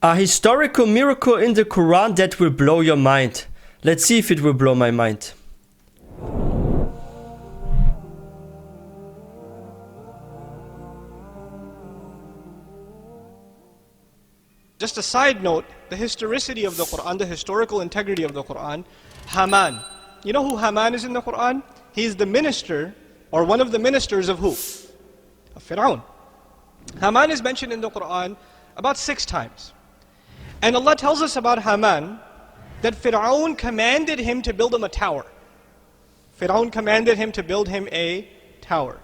A historical miracle in the Quran that will blow your mind. Let's see if it will blow my mind. Just a side note, the historicity of the Quran, the historical integrity of the Quran, Haman. You know who Haman is in the Quran? He's the minister, or one of the ministers of who? Of Pharaoh. Haman is mentioned in the Quran about 6 times. And Allah tells us about Haman that Pharaoh commanded him to build him a tower. Pharaoh commanded him to build him a tower.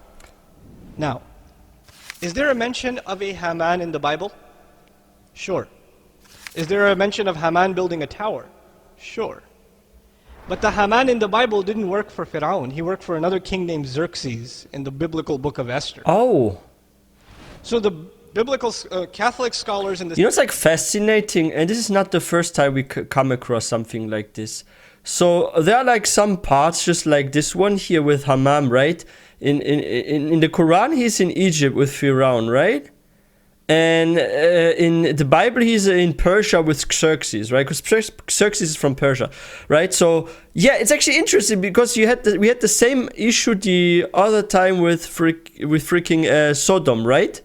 Now, is there a mention of a Haman in the Bible? Sure. Is there a mention of Haman building a tower? Sure. But the Haman in the Bible didn't work for Pharaoh. He worked for another king named Xerxes in the biblical book of Esther. Oh. So the biblical Catholic scholars in the... You know, it's like fascinating, and this is not the first time we come across something like this. So there are like some parts, just like this one here with Haman, right? In the Quran, he's in Egypt with Pharaoh, right? And in the Bible, he's in Persia with Xerxes, right? Because Xerxes is from Persia, right? So yeah, it's actually interesting because we had the same issue the other time with freaking Sodom, right?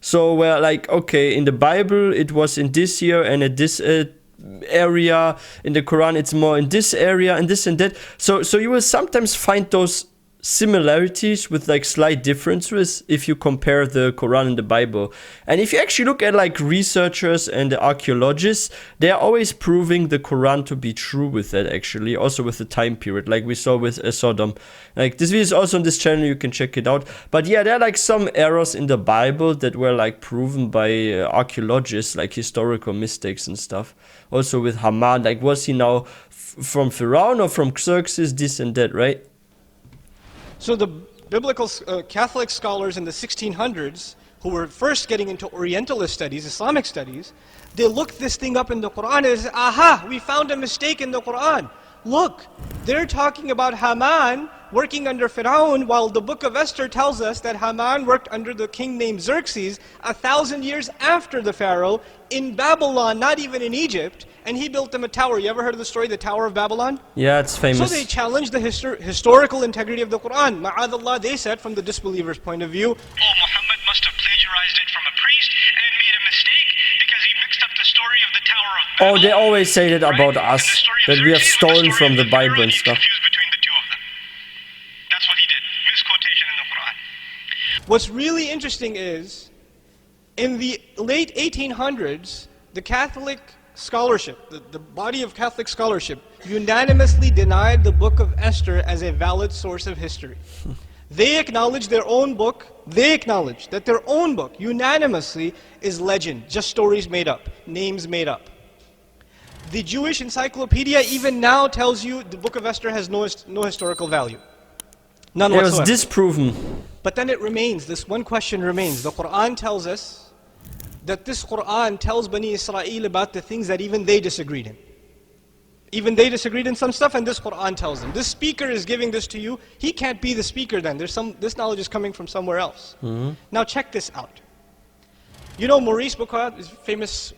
So we're like, okay, in the Bible it was in this year and at this area. In the Quran it's more in this area and this and that. So you will sometimes find those similarities with like slight differences if you compare the Quran and the Bible. And if you actually look at like researchers and the archaeologists, they are always proving the Quran to be true with that, actually, also with the time period, like we saw with Sodom. Like this video is also on this channel, you can check it out. But yeah, there are like some errors in the Bible that were like proven by archaeologists, like historical mistakes and stuff. Also with Haman, like was he now from Pharaoh or from Xerxes, this and that, right? So the biblical Catholic scholars in the 1600s, who were first getting into Orientalist studies, Islamic studies, they looked this thing up in the Quran and they said, aha, we found a mistake in the Quran. Look, they're talking about Haman working under Pharaoh, while the book of Esther tells us that Haman worked under the king named Xerxes 1,000 years after the Pharaoh in Babylon, not even in Egypt, and he built them a tower. You ever heard of the story, the Tower of Babylon? Yeah, it's famous. So they challenged the historical integrity of the Quran. Ma'adallah, they said, from the disbeliever's point of view, oh, Muhammad must have plagiarized it from a priest and made a mistake because he mixed up the story of the Tower of Babylon. Oh, they always say that about us, that we have stolen from the Bible and stuff. Between the two of them. That's what he did. Misquotation in the Quran. What's really interesting is, in the late 1800s, the Catholic scholarship, the body of Catholic scholarship, unanimously denied the book of Esther as a valid source of history. They acknowledged their own book, they acknowledged that their own book, unanimously, is legend, just stories made up, names made up. The Jewish encyclopedia even now tells you the book of Esther has no historical value. None whatsoever. It was disproven. But then it remains, this one question remains. The Quran tells us that this Quran tells Bani Israel about the things that even they disagreed in. Even they disagreed in some stuff, and this Quran tells them. This speaker is giving this to you. He can't be the speaker then. This knowledge is coming from somewhere else. Now check this out. You know Maurice Bucquet is a famous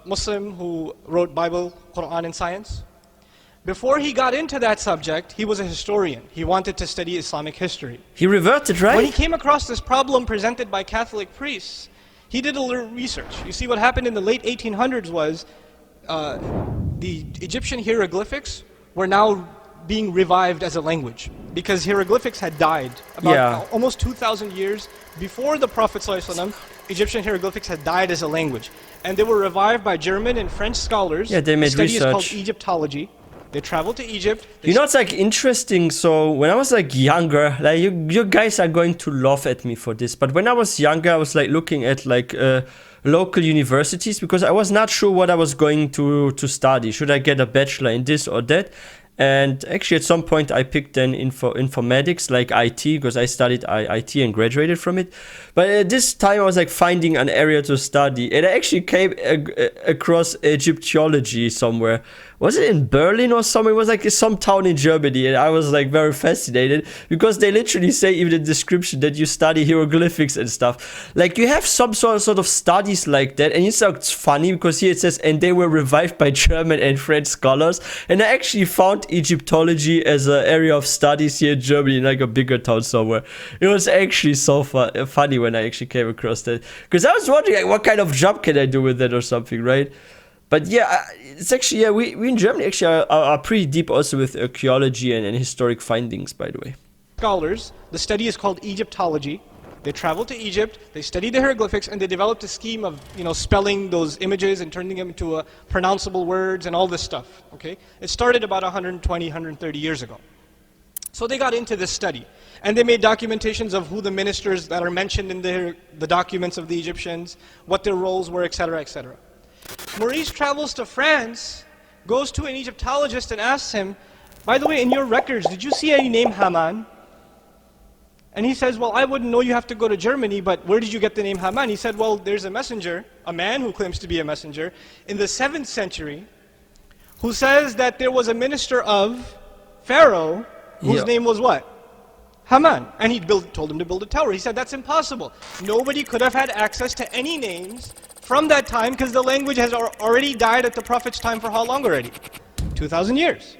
Muslim who wrote Bible, Quran, and science? Before he got into that subject, he was a historian. He wanted to study Islamic history. He reverted, right? When he came across this problem presented by Catholic priests, he did a little research. You see, what happened in the late 1800s was the Egyptian hieroglyphics were now being revived as a language because hieroglyphics had died about almost 2,000 years before the Prophet ﷺ. Egyptian hieroglyphics had died as a language, and they were revived by German and French scholars. Yeah, they made the study research. is called Egyptology. They traveled to Egypt. You know, it's like interesting. So when I was like younger, like you guys are going to laugh at me for this, but when I was younger, I was like looking at like local universities because I was not sure what I was going to study. Should I get a bachelor in this or that? And actually, at some point, I picked then informatics, like IT, because I studied IT and graduated from it. But at this time, I was like finding an area to study, and I actually came across Egyptology somewhere. Was it in Berlin or somewhere? It was like some town in Germany, and I was like very fascinated because they literally say even in the description that you study hieroglyphics and stuff. Like you have some sort of studies like that, and it's funny because here it says, and they were revived by German and French scholars. And I actually found Egyptology as an area of studies here in Germany, in like a bigger town somewhere. It was actually so funny when I actually came across that, because I was wondering like, what kind of job can I do with that or something, right? But yeah, it's actually, yeah, we in Germany actually are pretty deep also with archaeology and historic findings, by the way. Scholars, the study is called Egyptology. They traveled to Egypt, they studied the hieroglyphics, and they developed a scheme of, spelling those images and turning them into pronounceable words and all this stuff, okay? It started about 120, 130 years ago. So they got into this study, and they made documentations of who the ministers that are mentioned in the documents of the Egyptians, what their roles were, etc., etc. Maurice travels to France, goes to an Egyptologist and asks him, by the way, in your records, did you see any name Haman? And he says, well, I wouldn't know, you have to go to Germany, but where did you get the name Haman? He said, well, there's a messenger, a man who claims to be a messenger, in the 7th century, who says that there was a minister of Pharaoh, whose name was what? Haman. And he told him to build a tower. He said, that's impossible. Nobody could have had access to any names from that time, because the language has already died at the Prophet's time for how long already? 2,000 years.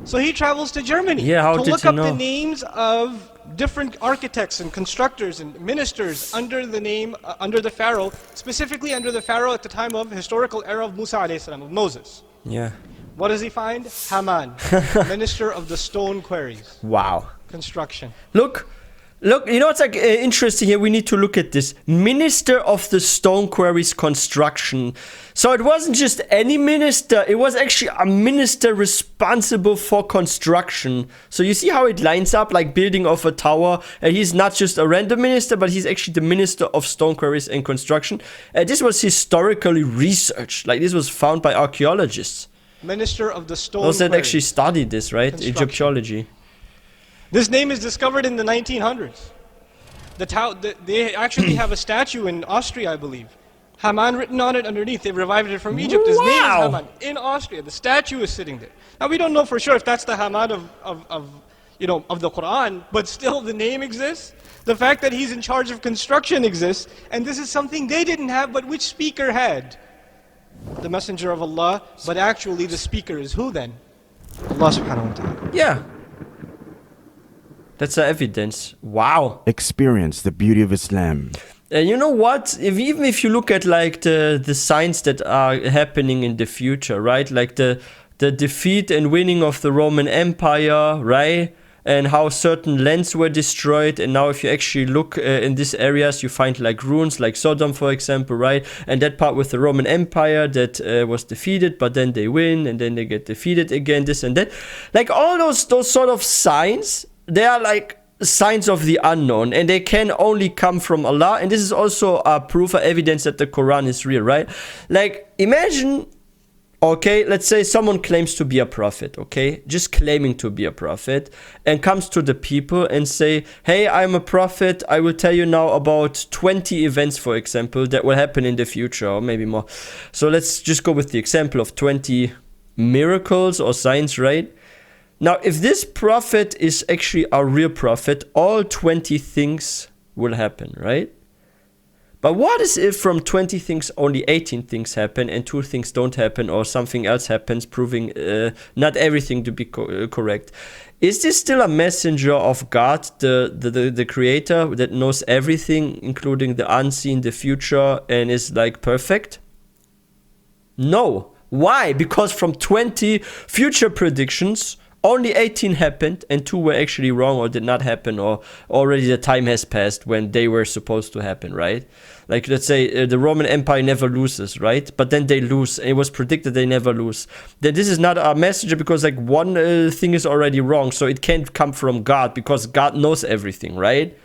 So he travels to Germany to look up the names of different architects and constructors and ministers under the name, under the Pharaoh, specifically under the Pharaoh at the time of historical era of Musa alayhi salam, of Moses. Yeah. What does he find? Haman, minister of the stone quarries. Wow. Construction. Look, it's like interesting here. We need to look at this. Minister of the stone quarries construction. So it wasn't just any minister. It was actually a minister responsible for construction. So you see how it lines up, like building of a tower. And he's not just a random minister, but he's actually the minister of stone quarries and construction. This was historically researched. Like this was found by archaeologists. Minister of the stone those that quarries. Actually studied this, right? Egyptology. This name is discovered in the 1900s. They actually have a statue in Austria, I believe. Haman written on it underneath. They revived it from Egypt. His name is Haman in Austria. The statue is sitting there. Now we don't know for sure if that's the Haman of the Quran, but still the name exists. The fact that he's in charge of construction exists, and this is something they didn't have, but which speaker had? The messenger of Allah, but actually the speaker is who then? Allah subhanahu wa ta'ala. Yeah. That's the evidence. Wow. Experience the beauty of Islam. And you know what? Even if you look at like the signs that are happening in the future, right? Like the defeat and winning of the Roman Empire, right? And how certain lands were destroyed. And now if you actually look in these areas, you find like ruins, like Sodom, for example, right? And that part with the Roman Empire that was defeated, but then they win and then they get defeated again, this and that. Like all those sort of signs, they are like signs of the unknown, and they can only come from Allah. And this is also a proof or evidence that the Quran is real, right? Like imagine, okay, let's say someone claims to be a prophet, okay, just claiming to be a prophet, and comes to the people and say, hey, I'm a prophet, I will tell you now about 20 events, for example, that will happen in the future, or maybe more. So let's just go with the example of 20 miracles or signs, right? Now, if this prophet is actually a real prophet, all 20 things will happen, right? But what is if from 20 things only 18 things happen and 2 things don't happen, or something else happens, proving not everything to be correct? Is this still a messenger of God, the creator that knows everything, including the unseen, the future, and is like perfect? No. Why? Because from 20 future predictions, only 18 happened and 2 were actually wrong or did not happen, or already the time has passed when they were supposed to happen, right? Like let's say the Roman Empire never loses, right? But then they lose. It was predicted they never lose. Then this is not a messenger because like one thing is already wrong, so it can't come from God because God knows everything, right?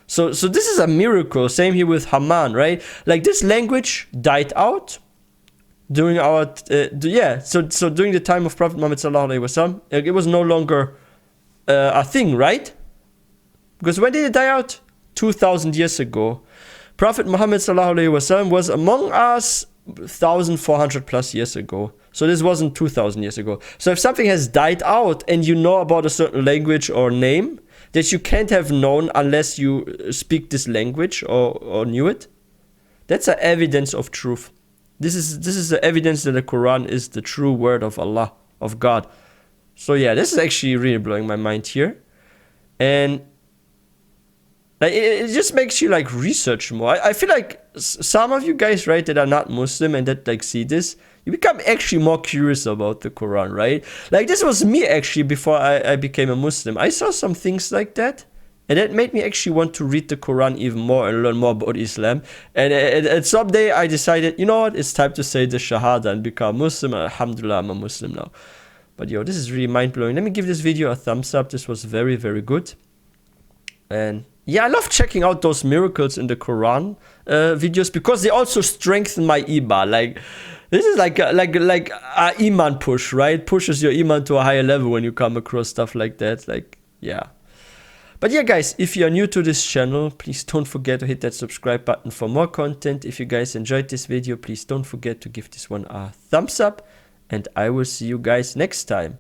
So this is a miracle. Same here with Haman, right? Like this language died out. during our so during the time of Prophet Muhammad sallallahu alaihi wasallam, it was no longer a thing, right? Because when did it die out? 2,000 years ago. Prophet Muhammad sallallahu alaihi wasallam was among us 1,400 plus years ago. So this wasn't 2,000 years ago. So if something has died out and you know about a certain language or name that you can't have known unless you speak this language or knew it, that's an evidence of truth. This is the evidence that the Quran is the true word of Allah, of God. So yeah, this is actually really blowing my mind here. And like, it just makes you like research more. I feel like some of you guys, right, that are not Muslim and that like see this, you become actually more curious about the Quran, right? Like this was me actually before I became a Muslim. I saw some things like that, and that made me actually want to read the Quran even more and learn more about Islam. And someday I decided, you know what, it's time to say the Shahada and become Muslim. Alhamdulillah, I'm a Muslim now. But yo, this is really mind-blowing. Let me give this video a thumbs up. This was very, very good. And yeah, I love checking out those miracles in the Quran videos because they also strengthen my iman. Like this is like a iman push, right? Pushes your iman to a higher level when you come across stuff like that. Like, yeah. But yeah, guys, if you are new to this channel, please don't forget to hit that subscribe button for more content. If you guys enjoyed this video, please don't forget to give this one a thumbs up. And I will see you guys next time.